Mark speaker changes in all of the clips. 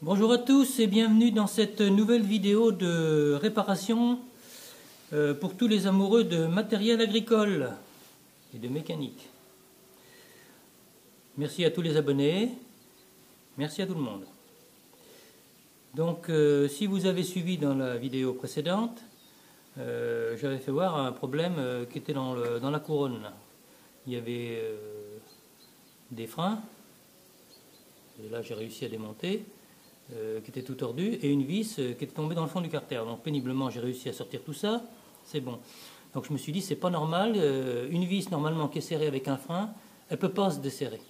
Speaker 1: Bonjour à tous et bienvenue dans cette nouvelle vidéo de réparation pour tous les amoureux de matériel agricole et de mécanique. Merci à tous les abonnés, merci à tout le monde. Donc si vous avez suivi dans la vidéo précédente, j'avais fait voir un problème qui était dans la couronne. Il y avait des freins, et là j'ai réussi à démonter, qui était tout tordu, et une vis qui était tombée dans le fond du carter. Donc péniblement j'ai réussi à sortir tout ça, c'est bon. Donc je me suis dit c'est pas normal, une vis normalement qui est serrée avec un frein, elle peut pas se desserrer.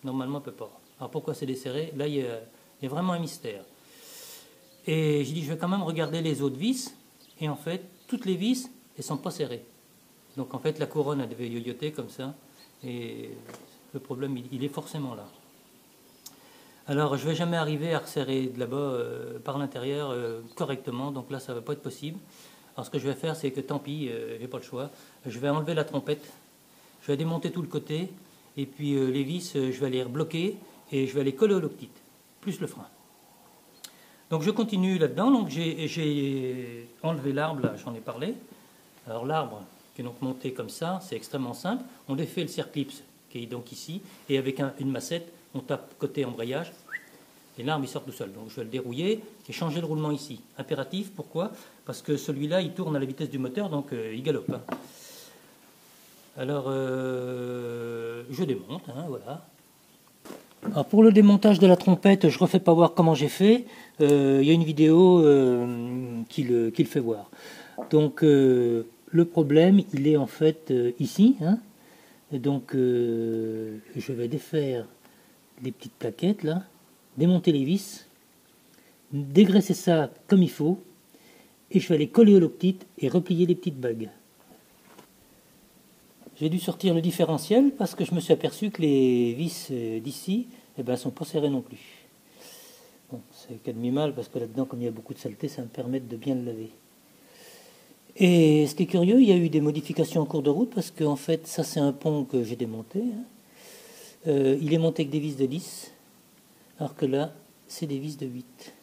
Speaker 1: Normalement elle peut pas. Alors pourquoi c'est desserré? Là il y a vraiment un mystère. Et j'ai dit je vais quand même regarder les autres vis, et en fait toutes les vis elles sont pas serrées. Donc en fait la couronne elle devait yoyoter comme ça, et le problème il est forcément là. Alors je ne vais jamais arriver à resserrer de là-bas par l'intérieur correctement, donc là ça ne va pas être possible. Alors ce que je vais faire c'est que tant pis, j'ai pas le choix, je vais enlever la trompette, je vais démonter tout le côté, et puis les vis je vais les rebloquer et je vais les coller au lock-tit, plus le frein. Donc je continue là-dedans, donc j'ai enlevé l'arbre, là j'en ai parlé. Alors l'arbre qui est donc monté comme ça, c'est extrêmement simple, on défait le cerclips qui est donc ici, et avec une massette, on tape côté embrayage, et l'arbre il sort tout seul. Donc je vais le dérouiller et changer le roulement ici. Impératif, pourquoi? Parce que celui-là il tourne à la vitesse du moteur, donc il galope. Alors je démonte, voilà. Alors pour le démontage de la trompette, je ne refais pas voir comment j'ai fait. Il y a une vidéo qui le fait voir. Donc le problème il est en fait ici. Et donc je vais défaire les petites plaquettes là, démonter les vis, dégraisser ça comme il faut, et je vais les coller au lock-tit et replier les petites bagues. J'ai dû sortir le différentiel parce que je me suis aperçu que les vis d'ici sont pas serrées non plus. Bon, c'est qu'à demi-mal parce que là-dedans, comme il y a beaucoup de saleté, ça me permet de bien le laver. Et ce qui est curieux, il y a eu des modifications en cours de route parce qu'en fait, ça c'est un pont que j'ai démonté. Il est monté avec des vis de 10, alors que là, c'est des vis de 8.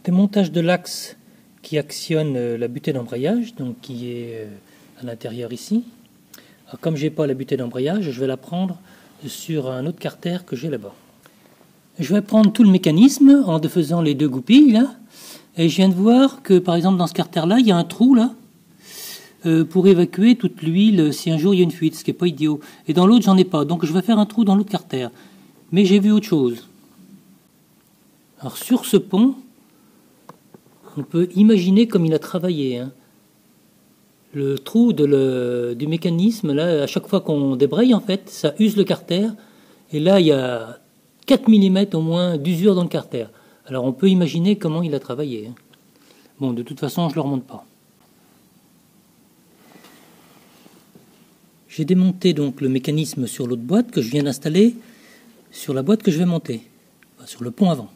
Speaker 1: Démontage de l'axe qui actionne la butée d'embrayage, donc qui est à l'intérieur ici. Alors, comme je n'ai pas la butée d'embrayage, je vais la prendre sur un autre carter que j'ai là-bas. Je vais prendre tout le mécanisme en faisant les deux goupilles là, et je viens de voir que par exemple dans ce carter-là, il y a un trou là, pour évacuer toute l'huile si un jour il y a une fuite, ce qui n'est pas idiot. Et dans l'autre, j'en ai pas. Donc je vais faire un trou dans l'autre carter. Mais j'ai vu autre chose. Alors sur ce pont, on peut imaginer comme il a travaillé. Le trou du mécanisme, là, à chaque fois qu'on débraye, en fait, ça use le carter. Et là, il y a 4 mm au moins d'usure dans le carter. Alors on peut imaginer comment il a travaillé. Bon, de toute façon, je ne le remonte pas. J'ai démonté donc le mécanisme sur l'autre boîte que je viens d'installer sur la boîte que je vais monter, enfin, sur le pont avant.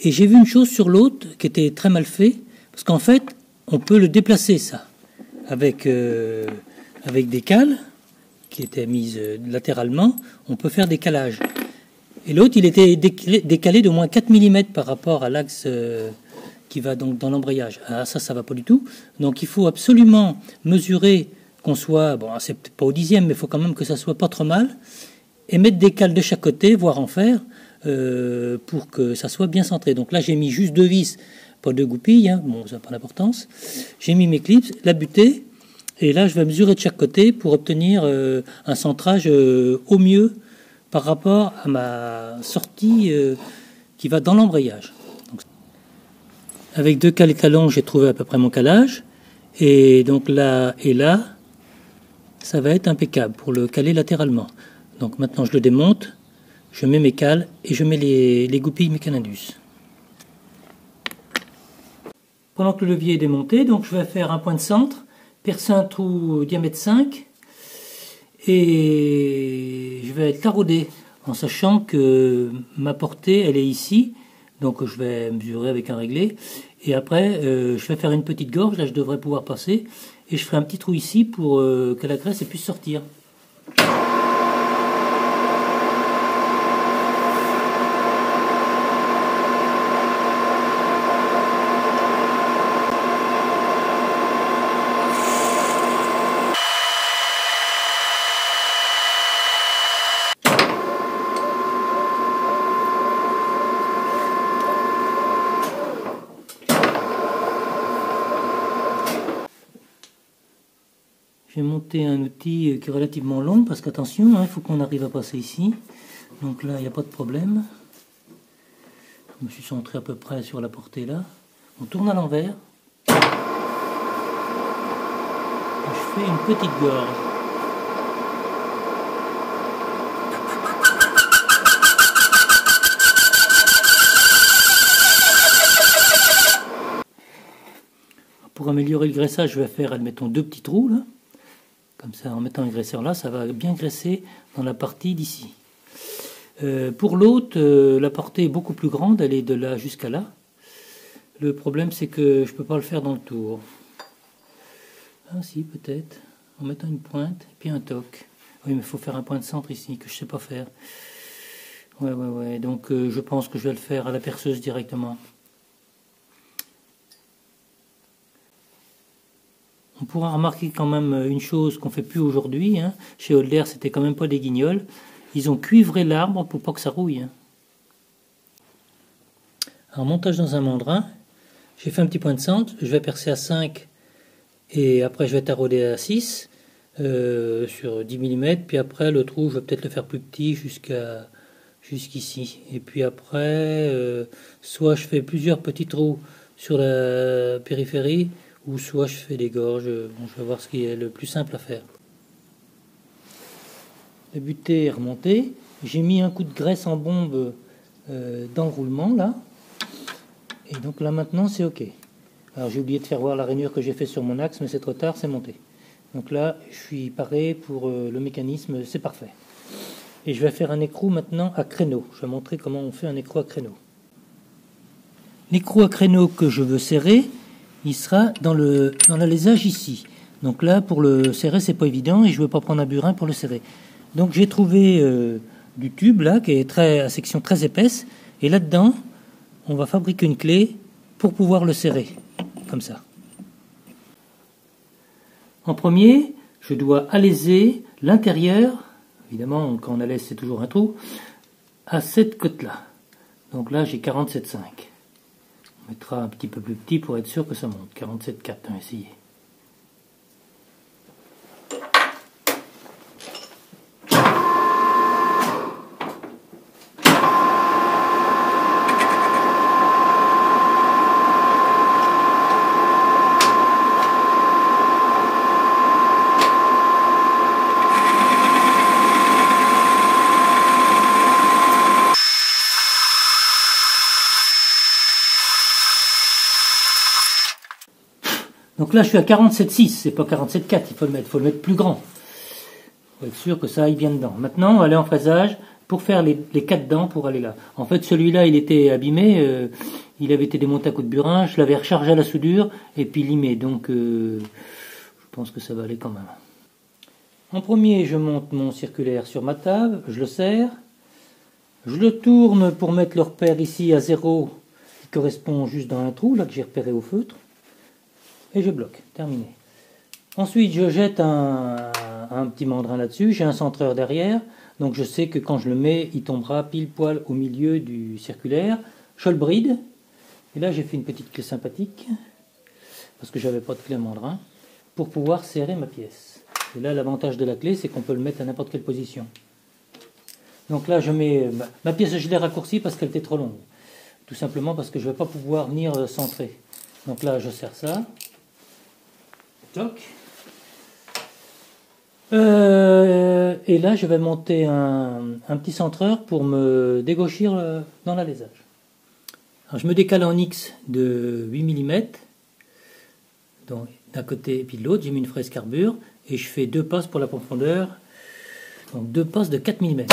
Speaker 1: Et j'ai vu une chose sur l'autre qui était très mal fait, parce qu'en fait, on peut le déplacer ça, avec des cales qui étaient mises latéralement, on peut faire des calages. Et l'autre, il était décalé d'au moins 4 mm par rapport à l'axe qui va donc dans l'embrayage. Ah, ça va pas du tout. Donc il faut absolument mesurer qu'on soit, bon, c'est peut-être pas au dixième, mais il faut quand même que ça soit pas trop mal, et mettre des cales de chaque côté, voire en fer, pour que ça soit bien centré. Donc là, j'ai mis juste 2 vis, pas 2 goupilles, bon, ça n'a pas d'importance. J'ai mis mes clips, la butée, et là, je vais mesurer de chaque côté pour obtenir un centrage au mieux par rapport à ma sortie qui va dans l'embrayage. Donc, avec 2 cales étalons, j'ai trouvé à peu près mon calage, et donc là et là, ça va être impeccable pour le caler latéralement. Donc maintenant je le démonte, je mets mes cales et je mets les goupilles Mecanindus. Pendant que le levier est démonté, donc je vais faire un point de centre, percer un trou diamètre 5 et je vais tarauder en sachant que ma portée elle est ici, donc je vais mesurer avec un réglé et après je vais faire une petite gorge, là je devrais pouvoir passer. Et je ferai un petit trou ici pour que la graisse puisse sortir. J'ai monté un outil qui est relativement long parce qu'attention, il faut qu'on arrive à passer ici. Donc là, il n'y a pas de problème. Je me suis centré à peu près sur la portée là. On tourne à l'envers. Je fais une petite gorge. Pour améliorer le graissage, je vais faire, admettons, 2 petits trous là. Comme ça, en mettant un graisseur là, ça va bien graisser dans la partie d'ici. Pour l'autre, la portée est beaucoup plus grande, elle est de là jusqu'à là. Le problème, c'est que je ne peux pas le faire dans le tour. Ah si, peut-être, en mettant une pointe et puis un toc. Oui, mais il faut faire un point de centre ici, que je ne sais pas faire. Ouais, donc je pense que je vais le faire à la perceuse directement. On pourra remarquer quand même une chose qu'on ne fait plus aujourd'hui. Chez Hodler, c'était quand même pas des guignols. Ils ont cuivré l'arbre pour pas que ça rouille. Alors, montage dans un mandrin. J'ai fait un petit point de centre. Je vais percer à 5 et après je vais tarauder à 6 sur 10 mm. Puis après, le trou, je vais peut-être le faire plus petit jusqu'ici. Et puis après, soit je fais plusieurs petits trous sur la périphérie, ou soit je fais des gorges. Bon, je vais voir ce qui est le plus simple à faire. La butée est remontée. J'ai mis un coup de graisse en bombe dans le roulement là. Et donc là maintenant c'est ok. Alors j'ai oublié de faire voir la rainure que j'ai fait sur mon axe, mais c'est trop tard, c'est monté. Donc là je suis paré pour le mécanisme, c'est parfait. Et je vais faire un écrou maintenant à créneau. Je vais montrer comment on fait un écrou à créneau. L'écrou à créneau que je veux serrer, il sera dans l'alésage ici. Donc là, pour le serrer, c'est pas évident et je ne veux pas prendre un burin pour le serrer. Donc j'ai trouvé du tube là, qui est à section très épaisse. Et là-dedans, on va fabriquer une clé pour pouvoir le serrer, comme ça. En premier, je dois aléser l'intérieur. Évidemment, quand on alaise, c'est toujours un trou. À cette côte-là. Donc là, j'ai 47,5. On mettra un petit peu plus petit pour être sûr que ça monte. 47,4, on va essayer. Donc là, je suis à 47,6, c'est pas 47,4, il faut le mettre plus grand. Il faut être sûr que ça aille bien dedans. Maintenant, on va aller en fraisage pour faire les 4 dents pour aller là. En fait, celui-là, il était abîmé, il avait été démonté à coup de burin, je l'avais rechargé à la soudure et puis limé. Donc, je pense que ça va aller quand même. En premier, je monte mon circulaire sur ma table, je le serre, je le tourne pour mettre le repère ici à 0, qui correspond juste dans un trou, là que j'ai repéré au feutre. Et je bloque, terminé. Ensuite, je jette un petit mandrin là-dessus, j'ai un centreur derrière, donc je sais que quand je le mets, il tombera pile poil au milieu du circulaire. Je le bride, et là j'ai fait une petite clé sympathique, parce que j'avais pas de clé à mandrin, pour pouvoir serrer ma pièce. Et là, l'avantage de la clé, c'est qu'on peut le mettre à n'importe quelle position. Donc là, je mets ma pièce, je l'ai raccourcie parce qu'elle était trop longue. Tout simplement parce que je ne vais pas pouvoir venir centrer. Donc là, je serre ça. Toc. Et là, je vais monter un petit centreur pour me dégauchir dans l'alésage. Alors, je me décale en X de 8 mm. Donc, d'un côté et puis de l'autre, j'ai mis une fraise carbure. Et je fais 2 passes pour la profondeur. Donc 2 passes de 4 mm.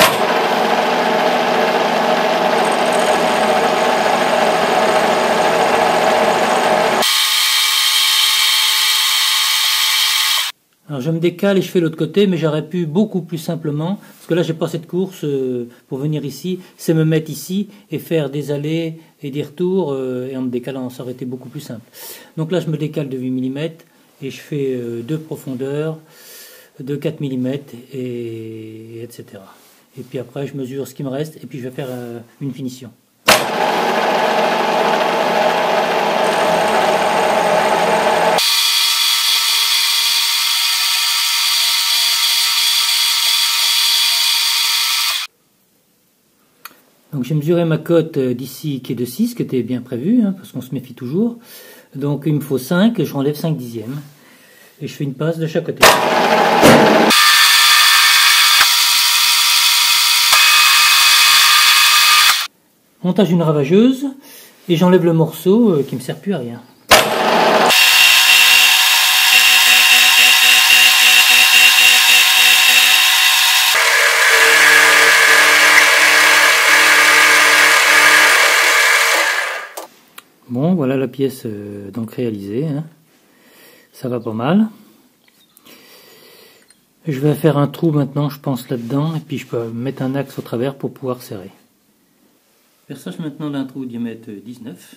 Speaker 1: Alors je me décale et je fais l'autre côté, mais j'aurais pu beaucoup plus simplement, parce que là j'ai pas cette course pour venir ici, c'est me mettre ici et faire des allées et des retours, et en me décalant, ça aurait été beaucoup plus simple. Donc là je me décale de 8 mm et je fais 2 profondeurs de 4 mm et etc. Et puis après je mesure ce qui me reste et puis je vais faire une finition. Donc j'ai mesuré ma cote d'ici qui est de 6, qui était bien prévue, hein, parce qu'on se méfie toujours. Donc il me faut 5 et je enlève 5 dixièmes. Et je fais une passe de chaque côté. Montage d'une ravageuse et j'enlève le morceau qui ne me sert plus à rien. Bon, voilà la pièce donc réalisée, hein. Ça va pas mal. Je vais faire un trou maintenant, je pense, là-dedans, et puis je peux mettre un axe au travers pour pouvoir serrer. Perçage maintenant d'un trou diamètre 19.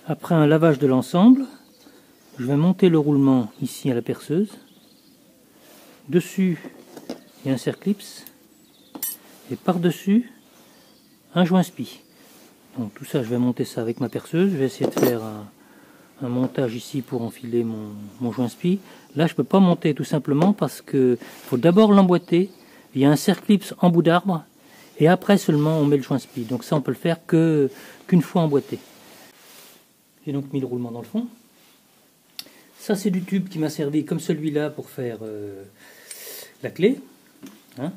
Speaker 1: Après un lavage de l'ensemble, je vais monter le roulement ici à la perceuse. Dessus, il y a un circlips. Et par-dessus, un joint spi. Donc tout ça, je vais monter ça avec ma perceuse. Je vais essayer de faire un montage ici pour enfiler mon joint spi. Là, je ne peux pas monter tout simplement parce qu'il faut d'abord l'emboîter. Il y a un circlips en bout d'arbre. Et après seulement, on met le joint spi. Donc ça, on peut le faire qu'une fois emboîté. J'ai donc mis le roulement dans le fond. Ça, c'est du tube qui m'a servi comme celui-là pour faire la clé. Hein.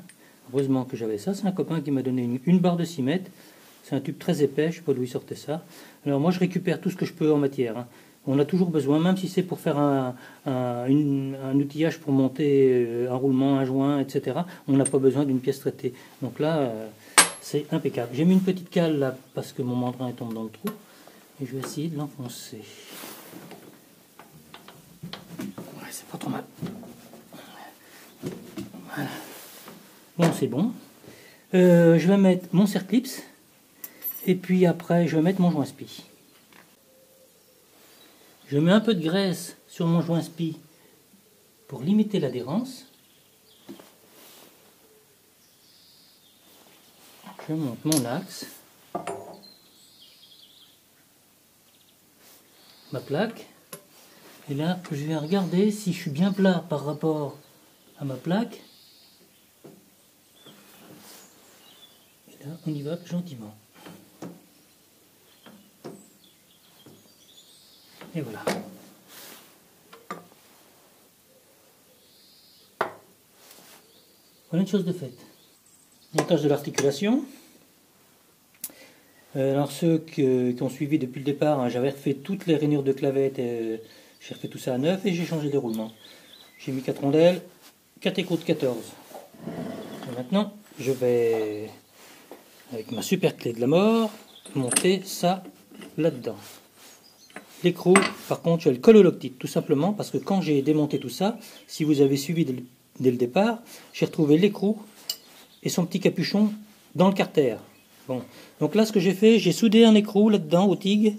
Speaker 1: Heureusement que j'avais ça. C'est un copain qui m'a donné une barre de 6 mètres. C'est un tube très épais, je ne sais pas d'où il sortait ça. Alors moi, je récupère tout ce que je peux en matière. Hein. On a toujours besoin, même si c'est pour faire un outillage pour monter un roulement, un joint, etc. On n'a pas besoin d'une pièce traitée. Donc là, c'est impeccable. J'ai mis une petite cale là parce que mon mandrin tombe dans le trou. Et je vais essayer de l'enfoncer. Ouais, c'est pas trop mal. Voilà. Bon, c'est bon. Je vais mettre mon circlips. Et puis après, je vais mettre mon joint spi. Je mets un peu de graisse sur mon joint spi pour limiter l'adhérence. Je monte mon axe. Ma plaque. Et là, je vais regarder si je suis bien plat par rapport à ma plaque. Et là, on y va gentiment. Et voilà. Voilà une chose de faite. Montage de l'articulation. Alors ceux qui ont suivi depuis le départ, hein, j'avais refait toutes les rainures de clavettes, j'ai refait tout ça à neuf et j'ai changé les roulements. J'ai mis 4 rondelles, 4 écrous de 14. Et maintenant, je vais, avec ma super clé de la mort, monter ça là-dedans. L'écrou, par contre, je le colle au loctite, tout simplement parce que quand j'ai démonté tout ça, si vous avez suivi dès le départ, j'ai retrouvé l'écrou et son petit capuchon dans le carter. Bon, donc là ce que j'ai fait, j'ai soudé un écrou là-dedans au TIG,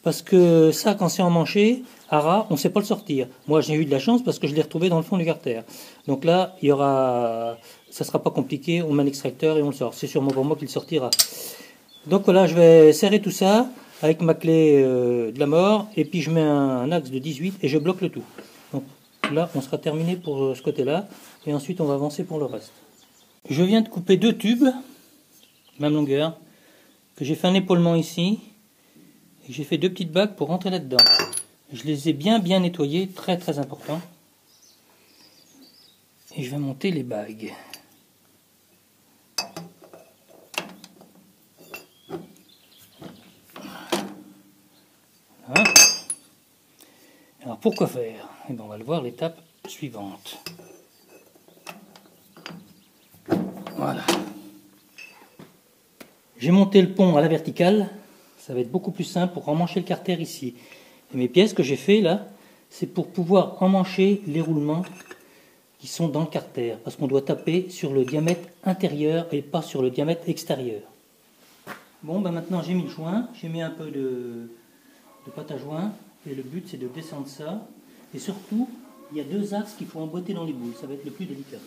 Speaker 1: parce que ça quand c'est emmanché, à ras, on ne sait pas le sortir. Moi j'ai eu de la chance parce que je l'ai retrouvé dans le fond du carter. Donc là, ça sera pas compliqué, on met un extracteur et on le sort. C'est sûrement pour moi qu'il sortira. Donc voilà, je vais serrer tout ça avec ma clé de la mort, et puis je mets un axe de 18 et je bloque le tout. Donc là, on sera terminé pour ce côté-là, et ensuite on va avancer pour le reste. Je viens de couper 2 tubes, même longueur, que j'ai fait un épaulement ici, et j'ai fait 2 petites bagues pour rentrer là-dedans. Je les ai bien nettoyés, très très important. Et je vais monter les bagues. Voilà. Alors pourquoi faire? Eh bien, on va le voir l'étape suivante. Voilà. J'ai monté le pont à la verticale, ça va être beaucoup plus simple pour emmancher le carter ici. Et mes pièces que j'ai fait là, c'est pour pouvoir emmancher les roulements qui sont dans le carter, parce qu'on doit taper sur le diamètre intérieur et pas sur le diamètre extérieur. Bon, ben maintenant j'ai mis le joint, j'ai mis un peu de pâte à joint, et le but c'est de descendre ça, et surtout il y a 2 axes qu'il faut emboîter dans les boules, ça va être le plus délicat.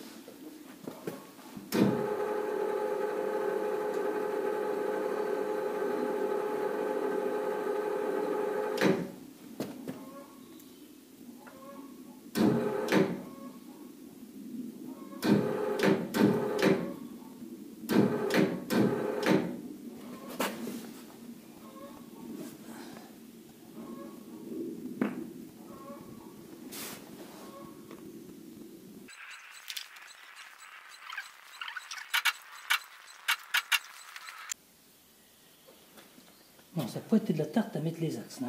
Speaker 1: Bon, ça peut être de la tarte à mettre les axes, hein.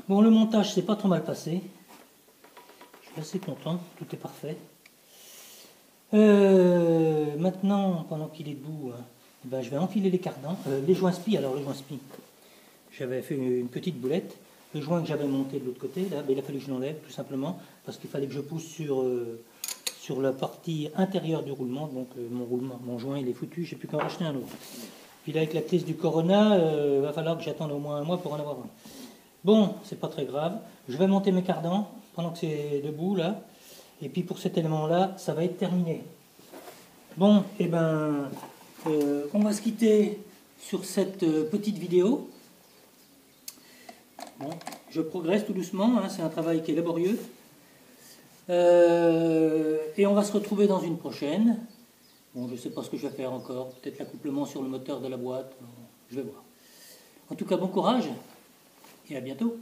Speaker 1: Bon, le montage s'est pas trop mal passé. Je suis assez content, tout est parfait. Maintenant, pendant qu'il est debout, je vais enfiler les cardans, les joints spi. Alors, les joints spi, j'avais fait une petite boulette. Le joint que j'avais monté de l'autre côté, là, il a fallu que je l'enlève, tout simplement, parce qu'il fallait que je pousse sur la partie intérieure du roulement. Donc, mon joint, il est foutu, j'ai plus qu'à en racheter un autre. Puis là, avec la crise du corona, il va falloir que j'attende au moins un mois pour en avoir un. Bon, c'est pas très grave. Je vais monter mes cardans pendant que c'est debout, là. Et puis pour cet élément-là, ça va être terminé. Bon, et on va se quitter sur cette petite vidéo. Bon, je progresse tout doucement, hein, c'est un travail qui est laborieux. Et on va se retrouver dans une prochaine. Bon, je ne sais pas ce que je vais faire encore. Peut-être l'accouplement sur le moteur de la boîte. Je vais voir. En tout cas, bon courage. Et à bientôt.